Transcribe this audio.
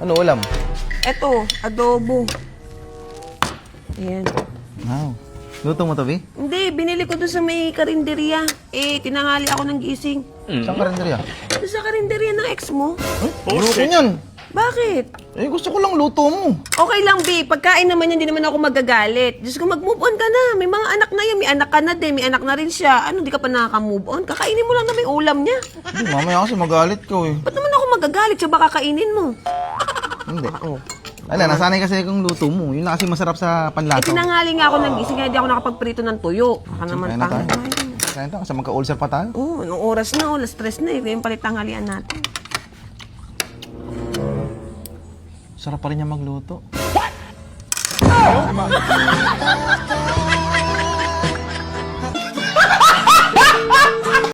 Ano ulam? Eto, adobo. Ayan. Wow. Luto mo to, Bi? Hindi, binili ko doon sa may karinderya. Tinanghali ako ng gising. Saan karinderya? Doon sa karinderya ng ex mo. Luto niyan. Bakit? Gusto ko lang luto mo. Okay lang, B. Pagkain naman yan, hindi naman ako magagalit. Diyos ko, mag-move on ka na. May mga anak na yan. May anak ka na din. May anak na rin siya. Ano, di ka pa nakaka-move on? Kakainin mo lang na may ulam niya. Hindi, mamaya kasi magalit ko eh. Ba't naman ako magagalit? Siya ba kakainin mo? Hindi. Ala, nasanay kasi akong luto mo. Yun na kasi masarap sa panlato. Tinanghali nga ako ng gising. Kaya di ako nakapagprito ng tuyo. Baka naman Kaya na tayo. tanghali. Kaya na tayo. Kasi magka-ulcer pa tayo. Oo, anong oras na? Alas 3 na eh. Kaya yung palit tanghalian natin. Sarap pa rin niya magluto. What?